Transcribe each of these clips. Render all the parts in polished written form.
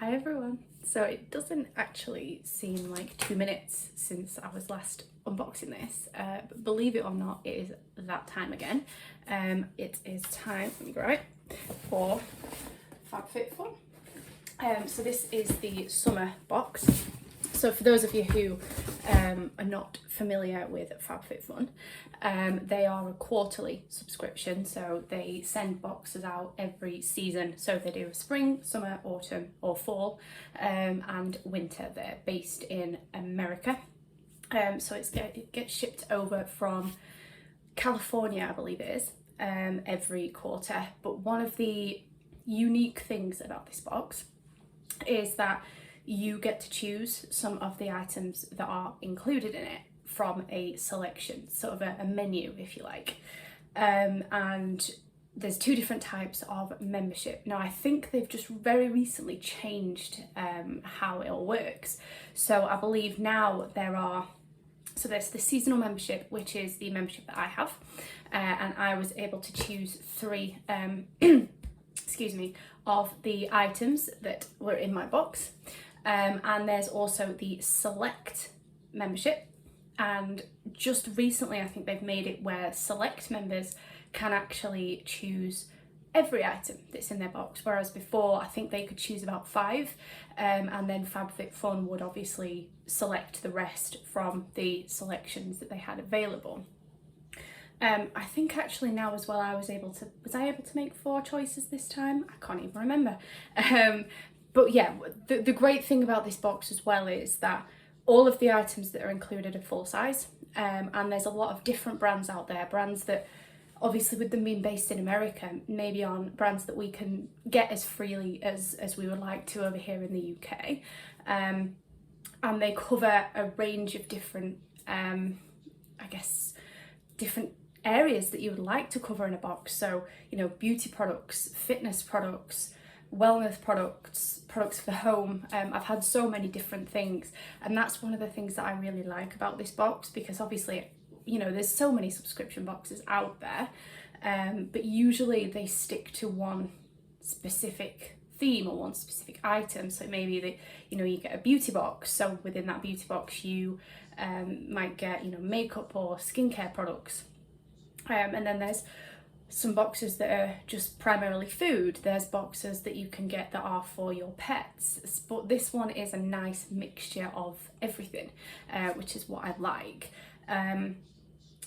Hi everyone. So it doesn't actually seem like 2 minutes since I was last unboxing this, but believe it or not, it is that time again. It is time, let me grab it, for FabFitFun. So this is the summer box. So for those of you who are not familiar with FabFitFun, they are a quarterly subscription, so they send boxes out every season. So they do spring, summer, autumn or fall, and winter. They're based in America. So it gets shipped over from California, I believe it is, every quarter. But one of the unique things about this box is that you get to choose some of the items that are included in it from a selection, sort of a menu, if you like. And there's two different types of membership. Now, I think they've just very recently changed how it all works. So I believe now there's the seasonal membership, which is the membership that I have. And I was able to choose three, excuse me, of the items that were in my box. And there's also the select membership, and just recently I think they've made it where select members can actually choose every item that's in their box, whereas before I think they could choose about 5, and then FabFitFun would obviously select the rest from the selections that they had available. I think actually now as well was I able to make 4 choices this time? I can't even remember. But yeah, the great thing about this box as well is that all of the items that are included are full size, and there's a lot of different brands out there, brands that obviously with them being based in America maybe aren't brands that we can get as freely as we would like to over here in the UK, and they cover a range of different different areas that you would like to cover in a box. So, you know, beauty products, fitness products, wellness products, products for the home. I've had so many different things, and that's one of the things that I really like about this box, because obviously, you know, there's so many subscription boxes out there, but usually they stick to one specific theme or one specific item. So maybe that, you know, you get a beauty box, so within that beauty box you might get, you know, makeup or skincare products, and then there's some boxes that are just primarily food. There's boxes that you can get that are for your pets, but this one is a nice mixture of everything, which is what I like.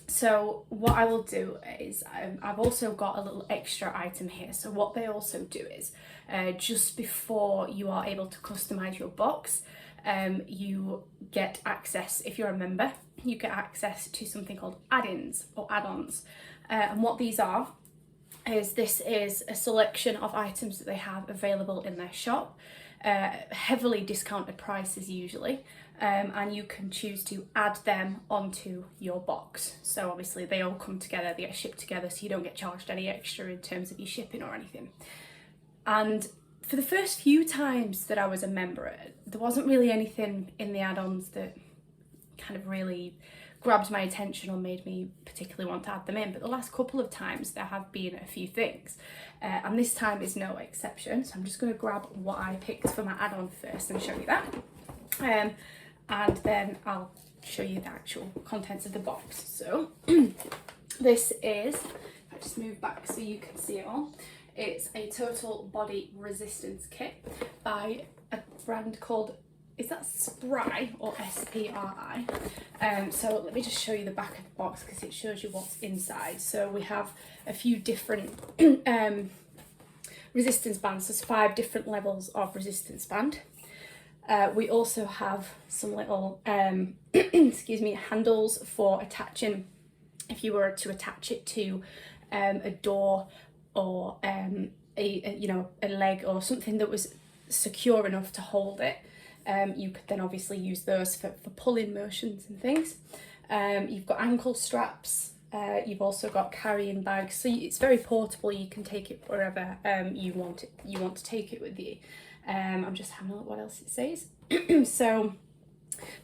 So what I will do is I've also got a little extra item here. So what they also do is just before you are able to customize your box, you get access, if you're a member, you get access to something called add-ins or add-ons. And what these are is this is a selection of items that they have available in their shop, heavily discounted prices usually, and you can choose to add them onto your box. So obviously they all come together, they get shipped together, so you don't get charged any extra in terms of your shipping or anything. And for the first few times that I was a member, there wasn't really anything in the add-ons that kind of really grabbed my attention or made me particularly want to add them in, but the last couple of times there have been a few things, and this time is no exception. So I'm just going to grab what I picked for my add-on first and show you that, and then I'll show you the actual contents of the box. So this is, if I just move back so you can see it all, it's a total body resistance kit by a brand called, is that Spry or S-P-R-I? So let me just show you the back of the box because it shows you what's inside. So we have a few different resistance bands. There's 5 different levels of resistance band. We also have some little excuse me, handles for attaching, if you were to attach it to a door or a leg or something that was secure enough to hold it. You could then obviously use those for pulling motions and things. You've got ankle straps, you've also got carrying bags, so it's very portable. You can take it wherever you want to take it with you. I'm just having a look what else it says. So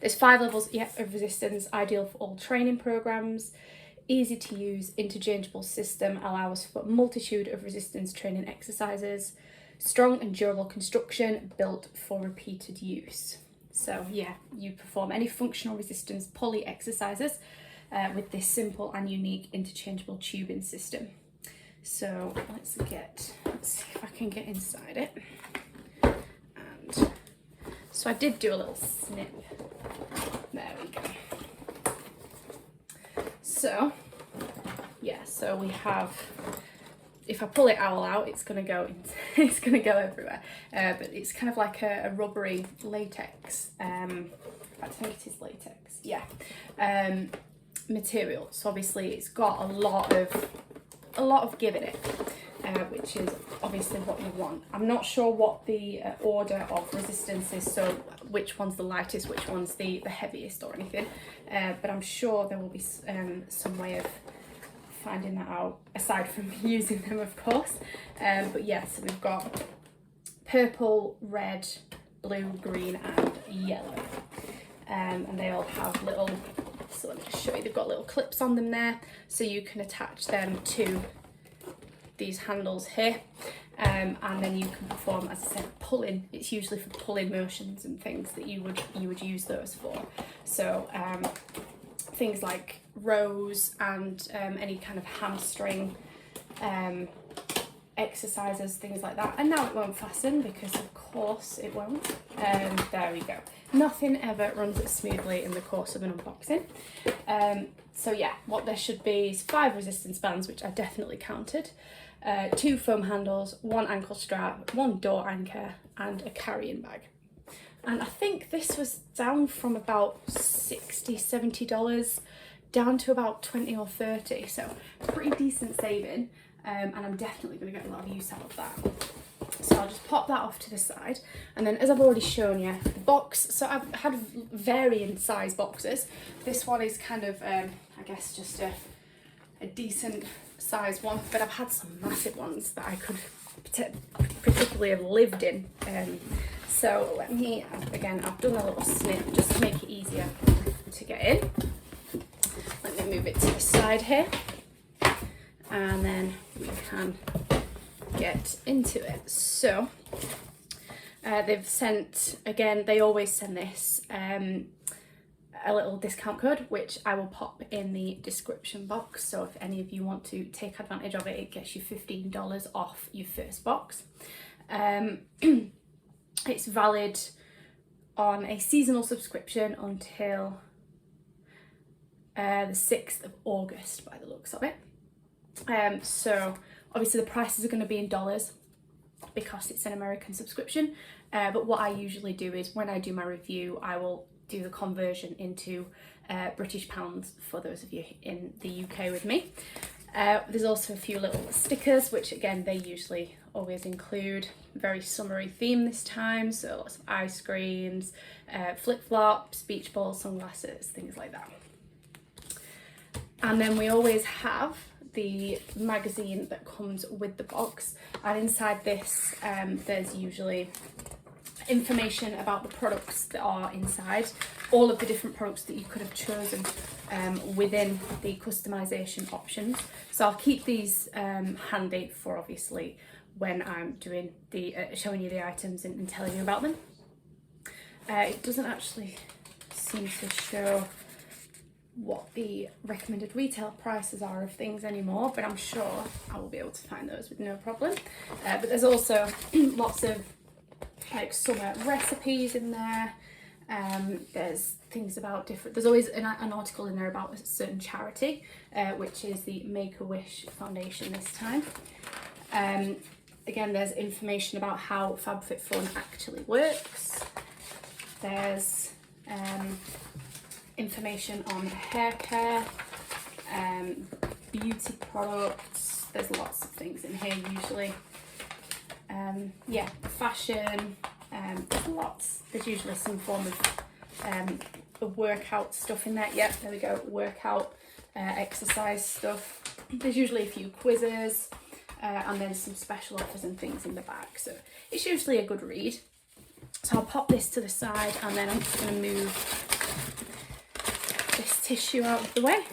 there's 5 levels of resistance, ideal for all training programs, easy to use, interchangeable system, allows for multitude of resistance training exercises, strong and durable construction built for repeated use. So yeah, you perform any functional resistance pulley exercises with this simple and unique interchangeable tubing system. So let's see if I can get inside it. And so I did do a little snip. There we go. So yeah, so we have, if I pull it all out, it's gonna go it's gonna go everywhere. But it's kind of like a rubbery latex. In fact, I think it is latex. Yeah, material. So obviously it's got a lot of give in it, which is obviously what you want. I'm not sure what the order of resistance is, so which one's the lightest, which one's the heaviest or anything. But I'm sure there will be some way of finding that out aside from using them, of course. But yeah, so we've got purple, red, blue, green and yellow, and they all have little, so let me just show you, they've got little clips on them there, so you can attach them to these handles here, and then you can perform, as I said, pulling. It's usually for pulling motions and things that you would use those for. So things like rows and any kind of hamstring exercises, things like that. And now it won't fasten because of course it won't. There we go. Nothing ever runs as smoothly in the course of an unboxing. So yeah, what there should be is 5 resistance bands, which I definitely counted, 2 foam handles, 1 ankle strap, 1 door anchor and a carrying bag. And I think this was down from about $60–70 down to about 20 or 30, so pretty decent saving, and I'm definitely going to get a lot of use out of that. So I'll just pop that off to the side, and then as I've already shown you, the box, so I've had varying size boxes. This one is kind of I guess just a decent size one, but I've had some massive ones that I could particularly have lived in. So let me, again, I've done a little snip just to make it easier to get in. Let me move it to the side here, and then we can get into it. So they've sent, again, they always send this, a little discount code, which I will pop in the description box. So if any of you want to take advantage of it, it gets you $15 off your first box. It's valid on a seasonal subscription until the 6th of August by the looks of it. So obviously the prices are going to be in dollars because it's an American subscription, but what I usually do is when I do my review, I will do the conversion into British pounds for those of you in the UK with me. There's also a few little stickers, which again they usually always include. Very summery theme this time, so lots of ice creams, flip-flops, beach balls, sunglasses, things like that. And then we always have the magazine that comes with the box, and inside this there's usually information about the products that are inside, all of the different products that you could have chosen within the customization options. So I'll keep these handy for obviously when I'm doing the showing you the items and telling you about them. It doesn't actually seem to show what the recommended retail prices are of things anymore, but I'm sure I will be able to find those with no problem. But there's also lots of like summer recipes in there. There's things about different, there's always an article in there about a certain charity, which is the Make-A-Wish Foundation this time. Again, there's information about how FabFitFun actually works. There's information on hair care, beauty products. There's lots of things in here usually. Yeah, fashion, there's lots. There's usually some form of workout stuff in there. Yep, there we go, workout, exercise stuff. There's usually a few quizzes, and then some special offers and things in the back. So it's usually a good read. So I'll pop this to the side, and then I'm just going to move this tissue out of the way.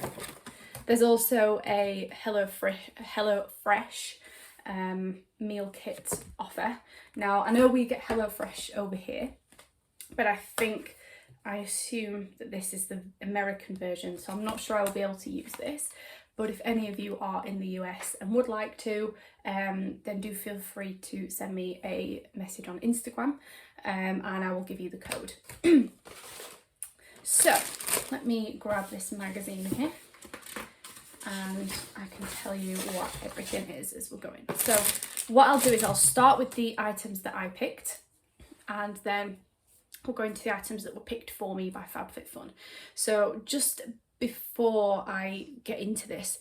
There's also a HelloFresh meal kit offer. Now, I know we get HelloFresh over here, but I assume that this is the American version, so I'm not sure I'll be able to use this. But if any of you are in the US and would like to, then do feel free to send me a message on Instagram, and I will give you the code. So let me grab this magazine here, and I can tell you what everything is as we're going. So what I'll do is I'll start with the items that I picked, and then we'll go into the items that were picked for me by FabFitFun. So just before I get into this,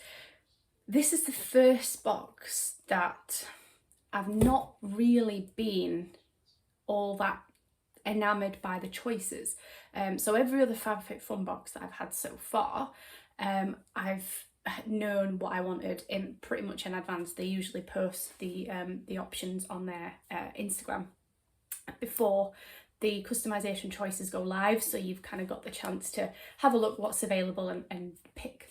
this is the first box that I've not really been all that enamoured by the choices. So every other FabFitFun box that I've had so far, I've known what I wanted in pretty much in advance. They usually post the options on their Instagram before the customization choices go live, so you've kind of got the chance to have a look what's available and pick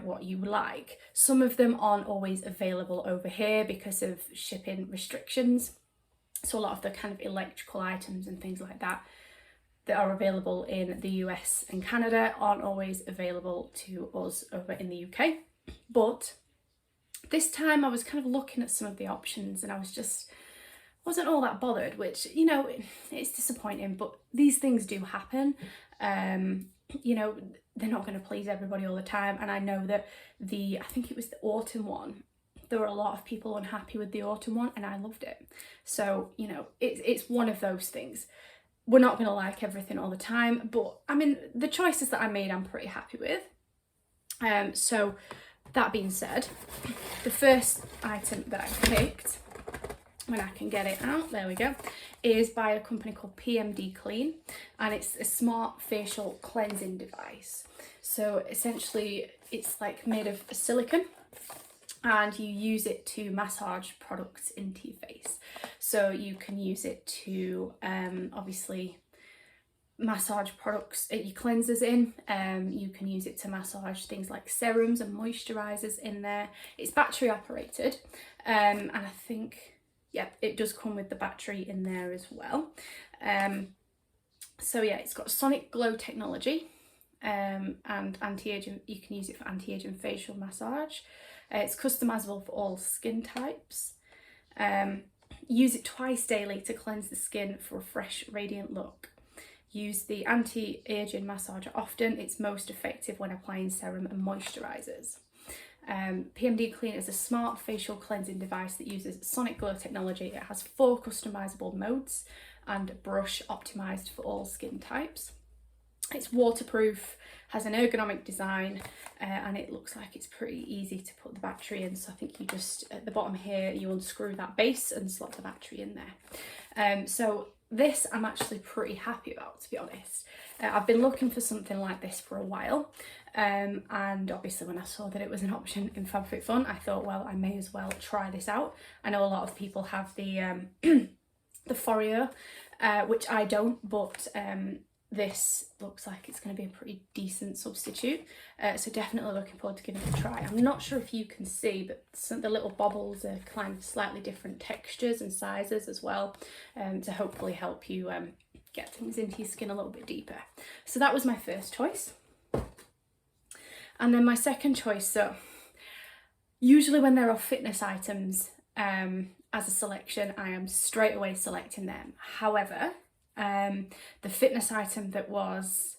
what you like. Some of them aren't always available over here because of shipping restrictions, so a lot of the kind of electrical items and things like that that are available in the US and Canada aren't always available to us over in the UK. But this time I was kind of looking at some of the options and I wasn't all that bothered, which, you know, it's disappointing, but these things do happen. You know, they're not going to please everybody all the time, and I know that I think it was the autumn one, there were a lot of people unhappy with the autumn one, and I loved it. So, you know, it's one of those things. We're not going to like everything all the time, but I mean, the choices that I made, I'm pretty happy with. So that being said, the first item that I picked, when I can get it out, there we go, is by a company called PMD Clean, and it's a smart facial cleansing device. So essentially it's like made of silicone, and you use it to massage products into your face. So you can use it to obviously massage products, your cleansers in. You can use it to massage things like serums and moisturizers in there. It's battery operated, and I think, yeah, it does come with the battery in there as well. So yeah, it's got sonic glow technology, and anti-aging. You can use it for anti-aging facial massage. It's customizable for all skin types. Use it twice daily to cleanse the skin for a fresh, radiant look. Use the anti-aging massager often. It's most effective when applying serum and moisturizers. PMD Clean is a smart facial cleansing device that uses sonic glow technology. It has 4 customizable modes and brush optimized for all skin types. It's waterproof, has an ergonomic design, and it looks like it's pretty easy to put the battery in. So I think you just, at the bottom here, you unscrew that base and slot the battery in there. So this I'm actually pretty happy about, to be honest. I've been looking for something like this for a while, and obviously when I saw that it was an option in FabFitFun, I thought, well, I may as well try this out. I know a lot of people have the the Fourier, which I don't, but this looks like it's going to be a pretty decent substitute, so definitely looking forward to giving it a try. I'm not sure if you can see, but the little bobbles are kind of slightly different textures and sizes as well, to hopefully help you get things into your skin a little bit deeper. So that was my first choice. And then my second choice, so usually when there are fitness items as a selection, I am straight away selecting them. However, the fitness item that was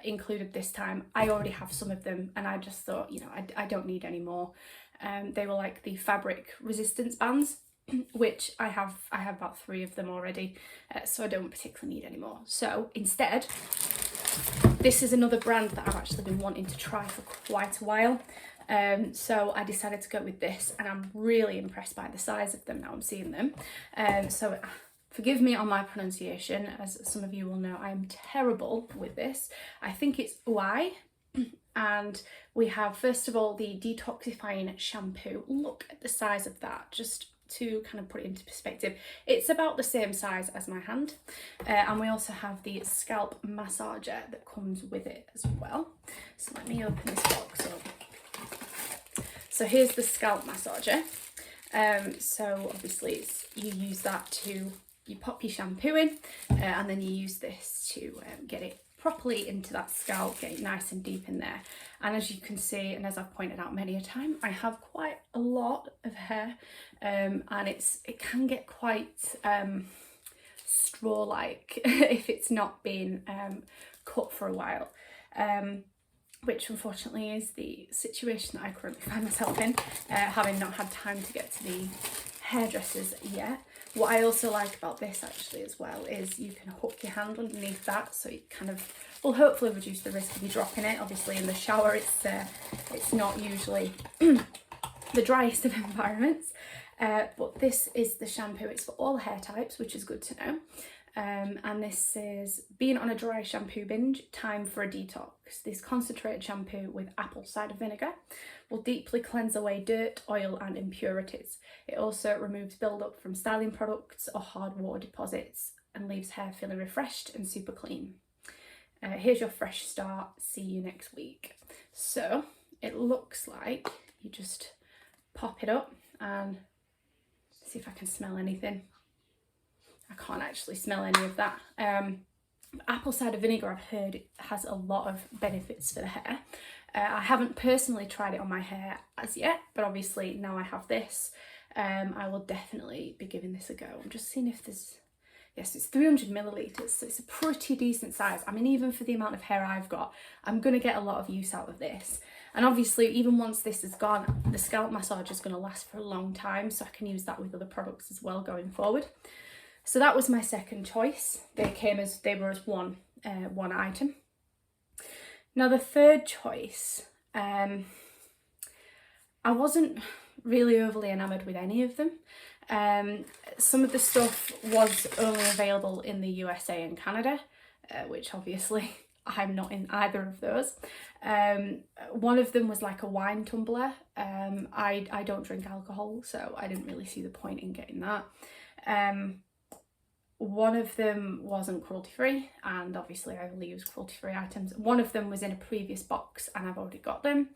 included this time, I already have some of them, and I just thought, you know, I don't need any more. They were like the fabric resistance bands, which I have about 3 of them already, so I don't particularly need any more. So instead, this is another brand that I've actually been wanting to try for quite a while. So I decided to go with this, and I'm really impressed by the size of them now I'm seeing them. So forgive me on my pronunciation, as some of you will know, I'm terrible with this. I think it's Ouai, and we have, first of all, the Detoxifying Shampoo. Look at the size of that, just to kind of put it into perspective. It's about the same size as my hand. And we also have the Scalp Massager that comes with it as well. So let me open this box up. So here's the Scalp Massager. So obviously you use that to, you pop your shampoo in, and then you use this to get it properly into that scalp, get it nice and deep in there. And as you can see, and as I've pointed out many a time, I have quite a lot of hair, and it can get quite straw-like if it's not been cut for a while, which unfortunately is the situation that I currently find myself in, having not had time to get to the hairdressers yet. What I also like about this actually as well is you can hook your hand underneath that, so it kind of will hopefully reduce the risk of you dropping it. Obviously in the shower it's not usually the driest of environments, but this is the shampoo. It's for all hair types, which is good to know. And this says, being on a dry shampoo binge, time for a detox. This concentrated shampoo with apple cider vinegar will deeply cleanse away dirt, oil and impurities. It also removes build-up from styling products or hard water deposits and leaves hair feeling refreshed and super clean. Here's your fresh start. See you next week. So it looks like you just pop it up and see if I can smell anything. I can't actually smell any of that. Apple cider vinegar, I've heard, has a lot of benefits for the hair. I haven't personally tried it on my hair as yet, but obviously now I have this, I will definitely be giving this a go. I'm just seeing if there's, yes, it's 300 millilitres, so it's a pretty decent size. I mean, even for the amount of hair I've got, I'm going to get a lot of use out of this. And obviously, even once this is gone, the scalp massage is going to last for a long time, so I can use that with other products as well going forward. So that was my second choice. They were as one item. Now the third choice, I wasn't really overly enamoured with any of them. Some of the stuff was only available in the USA and Canada, which obviously I'm not in either of those. One of them was like a wine tumbler. I don't drink alcohol, so I didn't really see the point in getting that. One of them wasn't cruelty-free, and obviously I only use cruelty-free items. One of them was in a previous box and I've already got them.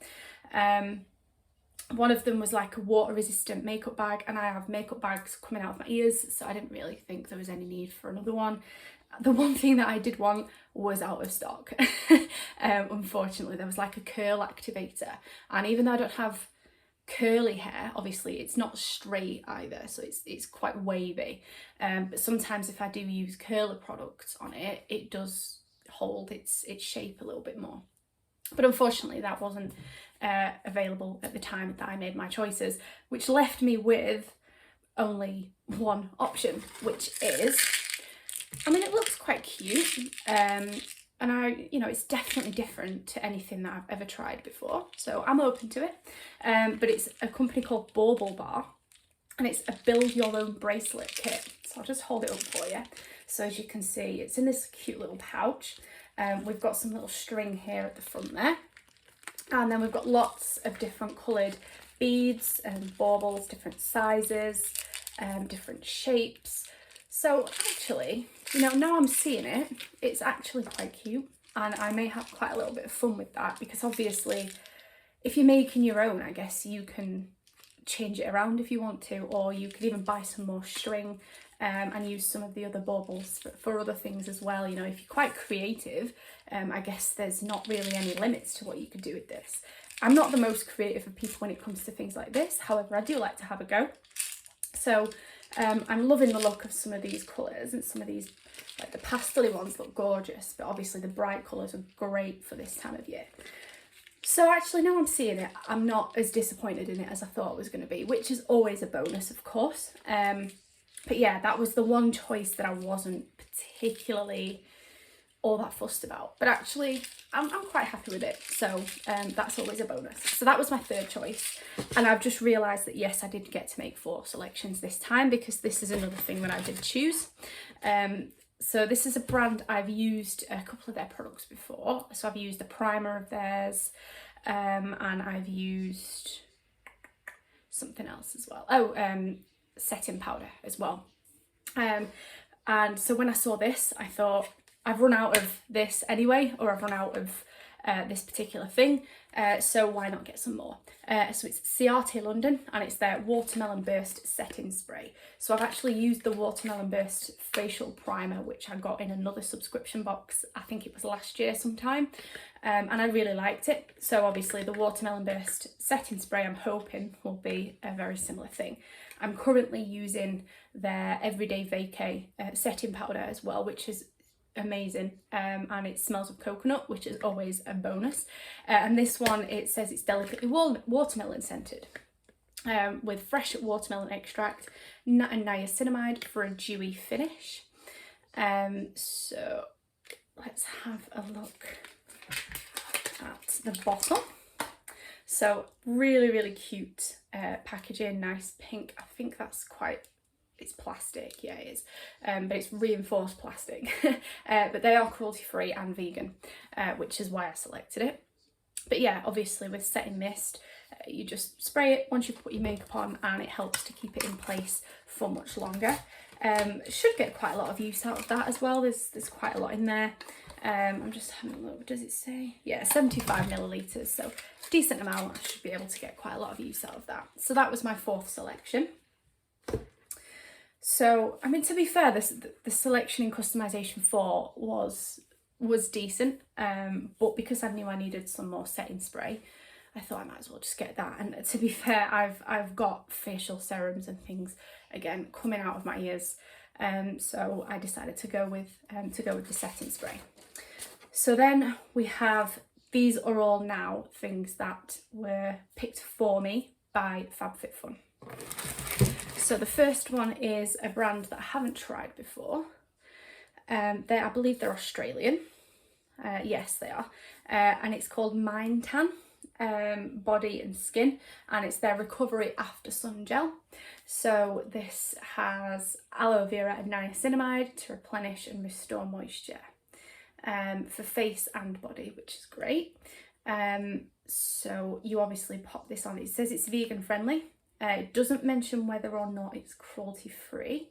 One of them was like a water-resistant makeup bag, and I have makeup bags coming out of my ears, so I didn't really think there was any need for another one. The one thing that I did want was out of stock. Unfortunately, there was like a curl activator, and even though I don't have curly hair, obviously it's not straight either, so it's quite wavy, but sometimes if I do use curler products on it, it does hold its shape a little bit more. But unfortunately that wasn't available at the time that I made my choices, which left me with only one option, which is, I mean, it looks quite cute, and it's definitely different to anything that I've ever tried before, so I'm open to it. But it's a company called Bauble Bar, and it's a build your own bracelet kit. So I'll just hold it up for you. So as you can see, it's in this cute little pouch. We've got some little string here at the front there, and then we've got lots of different coloured beads and baubles, different sizes, different shapes. So actually, now I'm seeing it, it's actually quite cute, and I may have quite a little bit of fun with that, because obviously if you're making your own, I guess you can change it around if you want to, or you could even buy some more string and use some of the other baubles for other things as well. If you're quite creative, I guess there's not really any limits to what you could do with this. I'm not the most creative of people when it comes to things like this, however I do like to have a go. So I'm loving the look of some of these colours, and some of these, like the pastel ones, look gorgeous, but obviously the bright colours are great for this time of year. So actually now I'm seeing it, I'm not as disappointed in it as I thought it was going to be, which is always a bonus, of course. But yeah, that was the one choice that I wasn't particularly all that fussed about, but actually I'm quite happy with it, so that's always a bonus. So that was my third choice, and I've just realised that yes, I did get to make 4 selections this time, because this is another thing that I did choose. So this is a brand I've used a couple of their products before. So I've used a primer of theirs, and I've used something else as well. Setting powder as well. And so when I saw this, I thought, I've run out of this anyway, or I've run out of this particular thing, so why not get some more? So it's Ciate London, and it's their Watermelon Burst Setting Spray. So I've actually used the Watermelon Burst Facial Primer, which I got in another subscription box, I think it was last year sometime, and I really liked it. So obviously the Watermelon Burst Setting Spray I'm hoping will be a very similar thing. I'm currently using their Everyday Vacay setting powder as well, which is amazing, and it smells of coconut, which is always a bonus. And this one, it says it's delicately watermelon scented, with fresh watermelon extract and niacinamide for a dewy finish. So let's have a look at the bottle. So really cute packaging, nice pink. I think that's quite, it's plastic, yeah it is, but it's reinforced plastic. But they are cruelty free and vegan, which is why I selected it. But yeah, obviously with setting mist, you just spray it once you put your makeup on, and it helps to keep it in place for much longer. Should get quite a lot of use out of that as well. There's quite a lot in there. I'm just having a look, what does it say? Yeah, 75 millilitres, so decent amount. I should be able to get quite a lot of use out of that. So that was my fourth selection. So, I mean, to be fair, the selection in Customisation 4 was decent, but because I knew I needed some more setting spray, I thought I might as well just get that. And to be fair, I've got facial serums and things again coming out of my ears, so I decided to go with the setting spray. So then we have, these are all now things that were picked for me by FabFitFun. So the first one is a brand that I haven't tried before. I believe they're Australian. Yes, they are. And it's called Mind Tan Body and Skin, and it's their Recovery After Sun Gel. So this has aloe vera and niacinamide to replenish and restore moisture for face and body, which is great. So you obviously pop this on. It says it's vegan friendly. It doesn't mention whether or not it's cruelty free,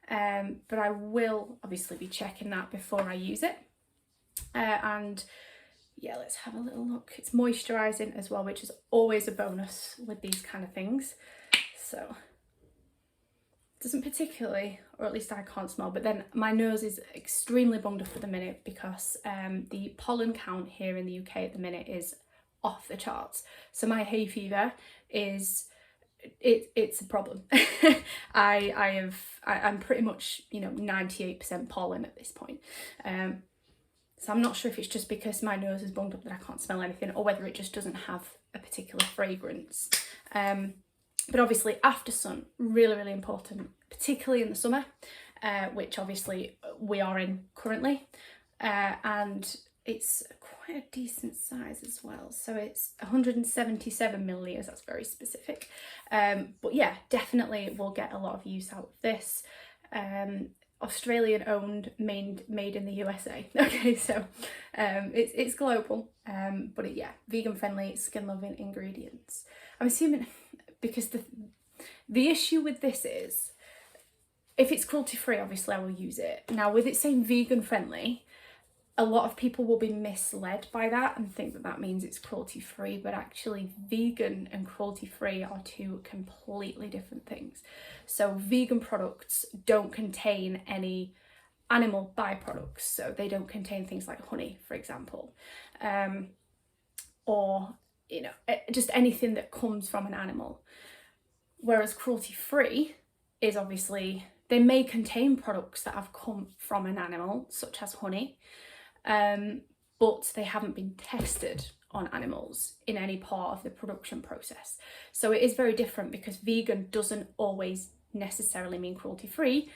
but I will obviously be checking that before I use it. And yeah, let's have a little look. It's moisturising as well, which is always a bonus with these kind of things. So it doesn't particularly, or at least I can't smell, but then my nose is extremely bunged up at the minute because the pollen count here in the UK at the minute is off the charts. So my hay fever is, it's a problem. I'm pretty much, 98% pollen at this point. So I'm not sure if it's just because my nose is bunged up that I can't smell anything, or whether it just doesn't have a particular fragrance. But obviously after sun, really important, particularly in the summer, which obviously we are in currently. And it's quite a decent size as well. So it's 177 millilitres, that's very specific. But yeah, definitely will get a lot of use out of this. Australian owned, made in the USA. Okay, so it's global, but yeah, vegan friendly, skin loving ingredients. I'm assuming, because the issue with this is, if it's cruelty free, obviously I will use it. Now with it saying vegan friendly, a lot of people will be misled by that and think that that means it's cruelty free, but actually vegan and cruelty free are two completely different things. So vegan products don't contain any animal byproducts, so they don't contain things like honey, for example, or just anything that comes from an animal. Whereas cruelty free is obviously, they may contain products that have come from an animal, such as honey, but they haven't been tested on animals in any part of the production process. So it is very different, because vegan doesn't always necessarily mean cruelty free,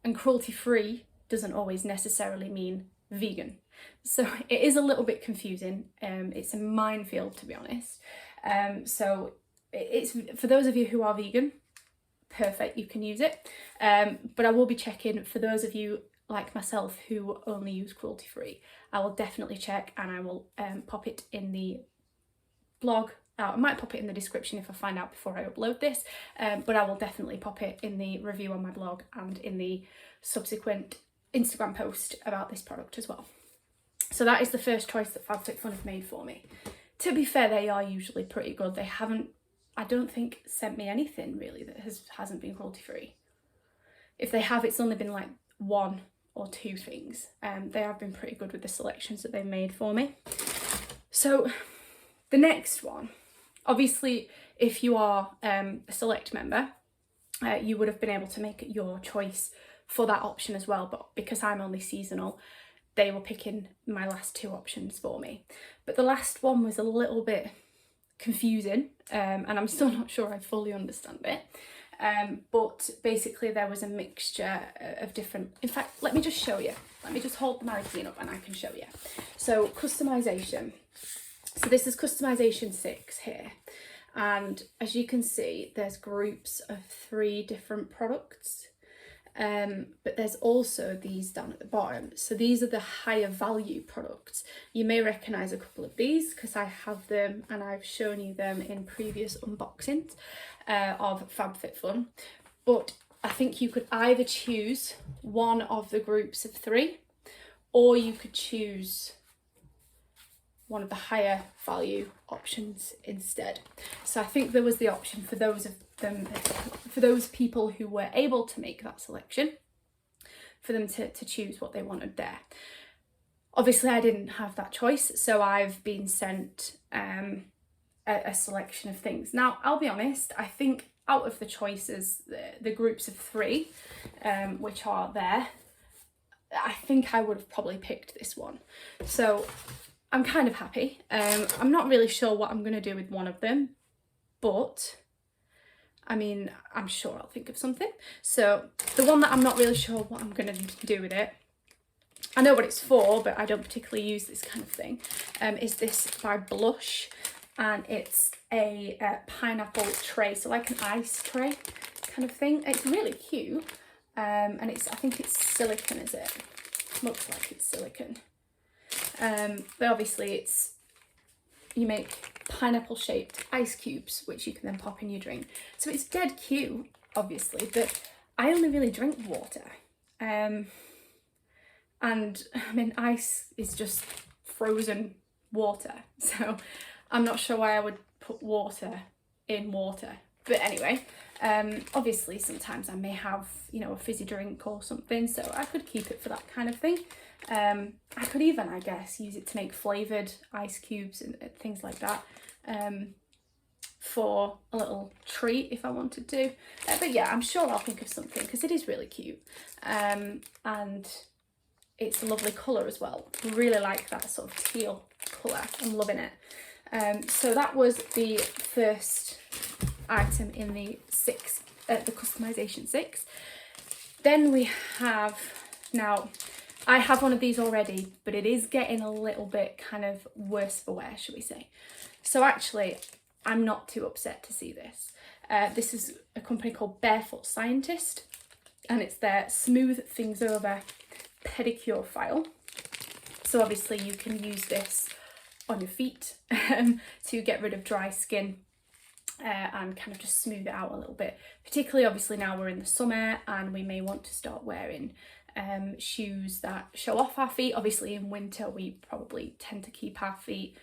and cruelty free doesn't always necessarily mean vegan. So it is a little bit confusing. It's a minefield, to be honest. So it's, for those of you who are vegan, perfect, you can use it. But I will be checking for those of you like myself who only use cruelty free. I will definitely check, and I will pop it in the blog. I might pop it in the description if I find out before I upload this, but I will definitely pop it in the review on my blog and in the subsequent Instagram post about this product as well. So that is the first choice that FabFitFun have made for me. To be fair, they are usually pretty good. They haven't, I don't think, sent me anything really that hasn't been cruelty free. If they have, it's only been like 1 or 2 things. They have been pretty good with the selections that they've made for me. So the next one, obviously, if you are a select member, you would have been able to make your choice for that option as well. But because I'm only seasonal, they were picking my last 2 options for me. But the last one was a little bit confusing, and I'm still not sure I fully understand it. But basically there was a mixture of different, in fact, let me just show you. Let me just hold the magazine up and I can show you. So Customisation. So this is Customisation 6 here. And as you can see, there's groups of 3 different products. But there's also these down at the bottom. So these are the higher value products. You may recognise a couple of these because I have them and I've shown you them in previous unboxings of FabFitFun. But I think you could either choose one of the groups of 3, or you could choose one of the higher value options instead. So I think there was the option for those of them, for those people who were able to make that selection, for them to choose what they wanted there. Obviously I didn't have that choice, so I've been sent a selection of things. Now I'll be honest, I think out of the choices, the groups of 3 which are there, I think I would have probably picked this one. So I'm kind of happy. I'm not really sure what I'm going to do with one of them, but I mean, I'm sure I'll think of something. So the one that I'm not really sure what I'm going to do with it, I know what it's for, but I don't particularly use this kind of thing, is this by Blush, and it's a pineapple tray, so like an ice tray kind of thing. It's really cute, and I think it's silicone, is it? Looks like it's silicone. But obviously you make pineapple shaped ice cubes, which you can then pop in your drink. So it's dead cute, obviously, but I only really drink water. And I mean, ice is just frozen water. So I'm not sure why I would put water in water. But anyway, obviously sometimes I may have, you know, a fizzy drink or something, so I could keep it for that kind of thing. I could even, I guess, use it to make flavoured ice cubes and things like that, for a little treat if I wanted to. But yeah, I'm sure I'll think of something because it is really cute. And it's a lovely colour as well. Really like that sort of teal colour. I'm loving it. So that was the first item in the Customisation 6. Then we have, now I have one of these already, but it is getting a little bit kind of worse for wear, should we say. So actually, I'm not too upset to see this. This is a company called Barefoot Scientist, and it's their Smooth Things Over pedicure file. So obviously you can use this on your feet to get rid of dry skin and kind of just smooth it out a little bit. Particularly obviously now we're in the summer and we may want to start wearing shoes that show off our feet. Obviously in winter we probably tend to keep our feet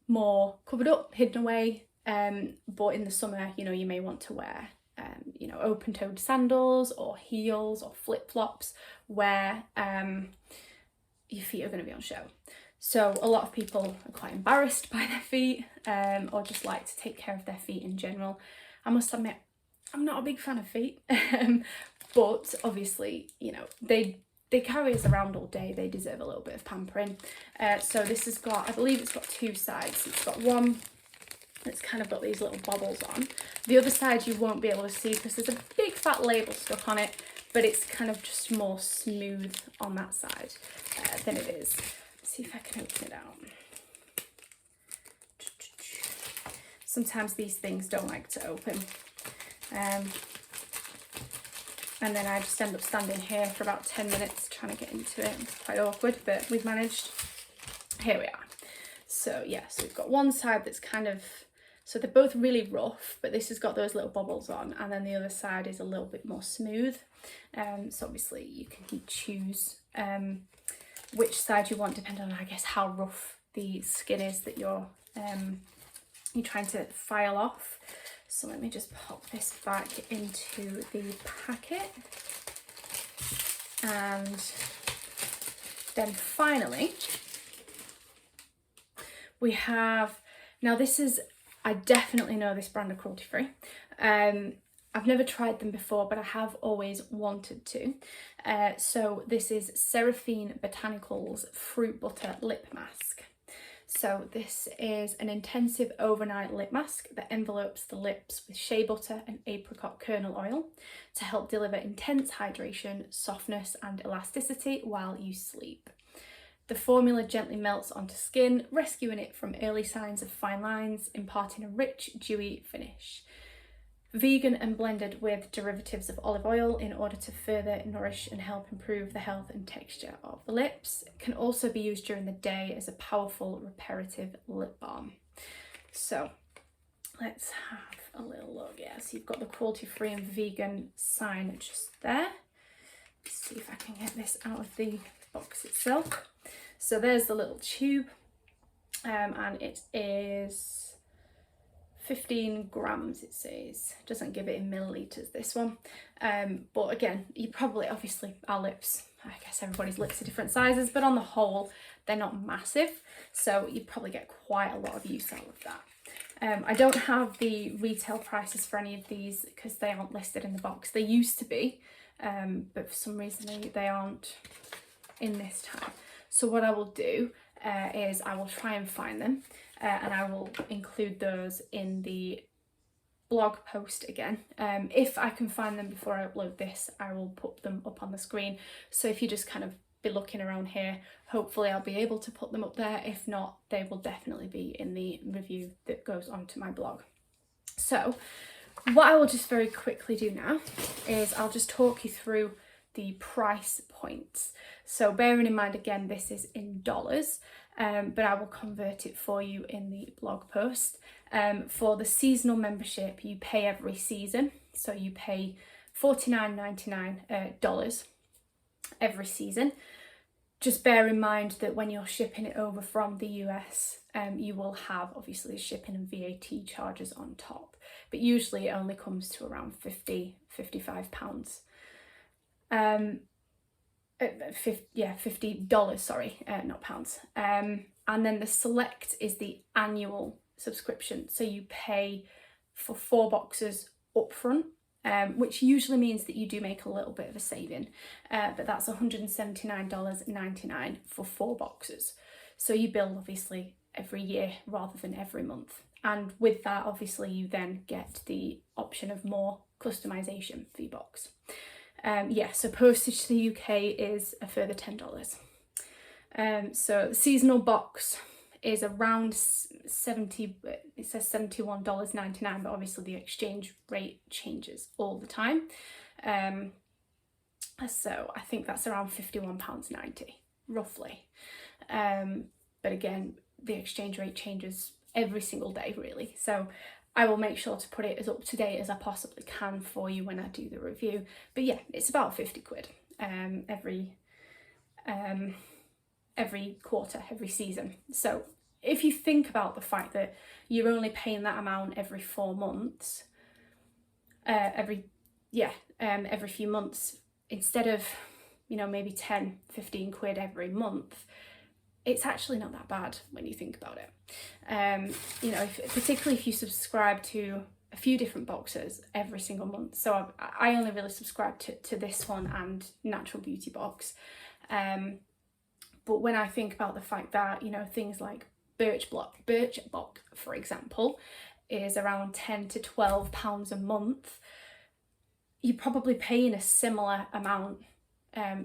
more covered up, hidden away, but in the summer, you know, you may want to wear you know, open-toed sandals or heels or flip-flops where your feet are going to be on show. So a lot of people are quite embarrassed by their feet, or just like to take care of their feet in general. I must admit, I'm not a big fan of feet, but obviously, you know, they carry us around all day. They deserve a little bit of pampering. So this has got, I believe it's got 2 sides. It's got one that's kind of got these little bobbles on. The other side you won't be able to see because there's a big fat label stuck on it, but it's kind of just more smooth on that side than it is. Let's see if I can open it out. Sometimes these things don't like to open. And then I just end up standing here for about 10 minutes trying to get into it. It's quite awkward, but we've managed. Here we are. So yeah, so we've got one side that's kind of, so they're both really rough, but this has got those little bobbles on, and then the other side is a little bit more smooth. So obviously you can choose which side you want, depending on, I guess, how rough the skin is that you're trying to file off. So let me just pop this back into the packet. And then finally, we have, now this is, I definitely know this brand are cruelty free. I've never tried them before, but I have always wanted to. So this is Seraphine Botanicals Fruit Butter Lip Mask. So this is an intensive overnight lip mask that envelopes the lips with shea butter and apricot kernel oil to help deliver intense hydration, softness and elasticity while you sleep. The formula gently melts onto skin, rescuing it from early signs of fine lines, imparting a rich, dewy finish. Vegan and blended with derivatives of olive oil in order to further nourish and help improve the health and texture of the lips. It can also be used during the day as a powerful reparative lip balm. So let's have a little look. Yeah, so you've got the cruelty free and vegan sign just there. Let's see if I can get this out of the box itself. So there's the little tube, and it is 15 grams, it says. Doesn't give it in milliliters, this one. But again, you probably, obviously our lips, I guess everybody's lips are different sizes, but on the whole, they're not massive. So you probably get quite a lot of use out of that. I don't have the retail prices for any of these because they aren't listed in the box. They used to be, but for some reason they aren't in this time. So what I will do is I will try and find them. And I will include those in the blog post again. If I can find them before I upload this, I will put them up on the screen. So if you just kind of be looking around here, hopefully I'll be able to put them up there. If not, they will definitely be in the review that goes onto my blog. So what I will just very quickly do now is I'll just talk you through the price points. So bearing in mind, again, this is in dollars. But I will convert it for you in the blog post. For the seasonal membership, you pay every season. So you pay $49.99 every season. Just bear in mind that when you're shipping it over from the US, you will have obviously shipping and VAT charges on top. But usually it only comes to around £55. $50, sorry, not pounds. And then the select is the annual subscription. So you pay for 4 boxes upfront, which usually means that you do make a little bit of a saving. But that's $179.99 for 4 boxes. So you bill obviously every year rather than every month. And with that, obviously you then get the option of more customization for your box. So postage to the UK is a further $10. So the seasonal box is around it says $71.99, but obviously the exchange rate changes all the time. So I think that's around £51.90, roughly. But again, the exchange rate changes every single day, really. So I will make sure to put it as up to date as I possibly can for you when I do the review. But yeah, it's about 50 quid every quarter, every season. So if you think about the fact that you're only paying that amount every 4 months, every few months, instead of, maybe 10, 15 quid every month, it's actually not that bad when you think about it. Particularly if you subscribe to a few different boxes every single month. So I only really subscribe to this one and Natural Beauty box. But when I think about the fact that, things like Birchbox, for example, is around £10 to £12 a month, you're probably paying a similar amount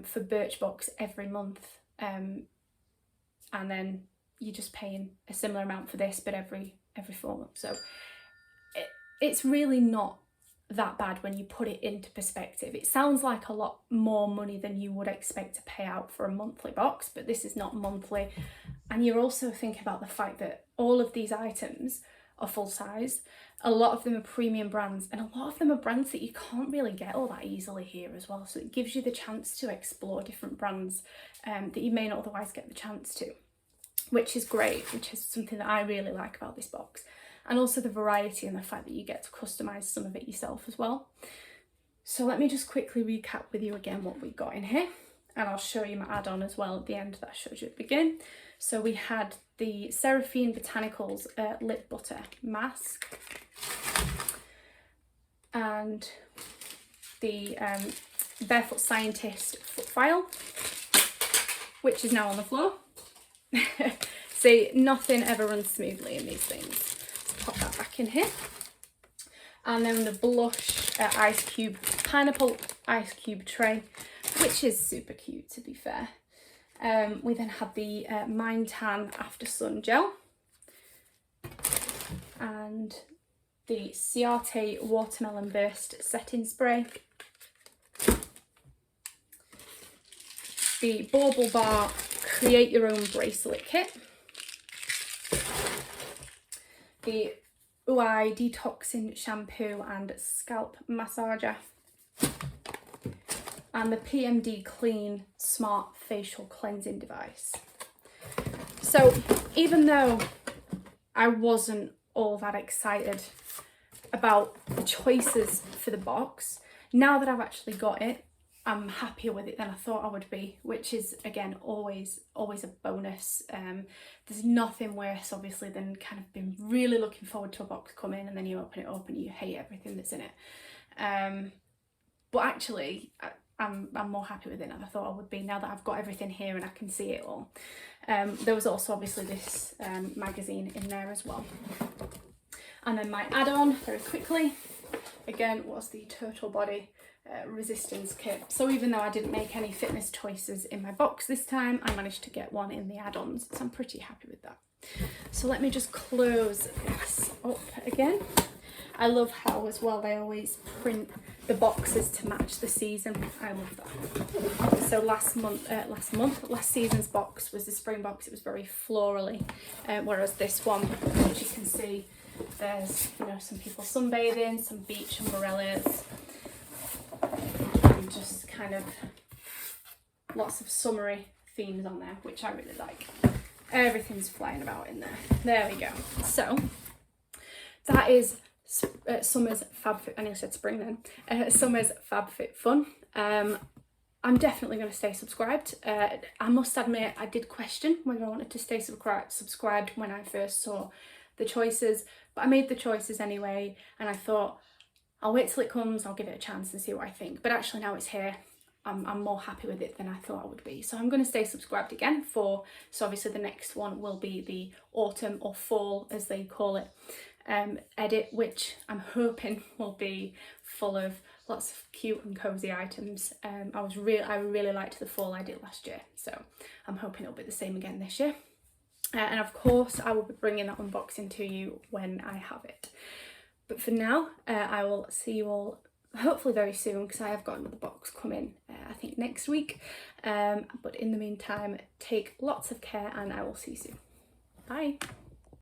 for Birchbox every month. And then you're just paying a similar amount for this, but every 4 months. So it's really not that bad when you put it into perspective. It sounds like a lot more money than you would expect to pay out for a monthly box, but this is not monthly. And you're also thinking about the fact that all of these items are full size. A lot of them are premium brands, and a lot of them are brands that you can't really get all that easily here as well. So it gives you the chance to explore different brands that you may not otherwise get the chance to, which is great, which is something that I really like about this box. And also the variety and the fact that you get to customise some of it yourself as well. So let me just quickly recap with you again what we got in here, and I'll show you my add-on as well at the end that I showed you at the beginning. So we had the Seraphine Botanicals lip butter mask, and the Barefoot Scientist foot file, which is now on the floor. See, nothing ever runs smoothly in these things. Let's pop that back in here. And then the blush ice cube, pineapple ice cube tray, which is super cute to be fair. We then had the Mind Tan After Sun Gel, and the Ciate Watermelon Burst Setting Spray, the Bauble Bar Create Your Own Bracelet Kit, the UI Detoxing Shampoo and Scalp Massager, and the PMD Clean Smart Facial Cleansing Device. So even though I wasn't all that excited about the choices for the box, now that I've actually got it, I'm happier with it than I thought I would be, which is again always a bonus. There's nothing worse obviously than kind of being really looking forward to a box coming and then you open it up and you hate everything that's in it. But actually I'm more happy with it than I thought I would be now that I've got everything here and I can see it all. There was also obviously this magazine in there as well. And then my add-on, very quickly, again, was the Turtle Body Resistance Kit. So even though I didn't make any fitness choices in my box this time, I managed to get one in the add-ons, so I'm pretty happy with that. So let me just close this up again. I love how as well they always print the boxes to match the season. I love that. So last season's box was the spring box. It was very florally, whereas this one, as you can see, there's, you know, some people sunbathing, some beach umbrellas, and just kind of lots of summery themes on there, which I really like. Everything's flying about in there. There we go. So that is summer's FabFit. I nearly said spring then. Summer's FabFitFun. I'm definitely going to stay subscribed. I must admit I did question whether I wanted to stay subscribed when I first saw the choices, but I made the choices anyway, and I thought I'll wait till it comes, I'll give it a chance and see what I think. But actually now it's here, I'm more happy with it than I thought I would be. So I'm going to stay subscribed again so obviously the next one will be the autumn or fall as they call it edit, which I'm hoping will be full of lots of cute and cozy items. I really liked the fall I did last year, so I'm hoping it'll be the same again this year. And of course I will be bringing that unboxing to you when I have it. But for now, I will see you all hopefully very soon, because I have got another box coming, I think next week. But in the meantime, take lots of care and I will see you soon. Bye.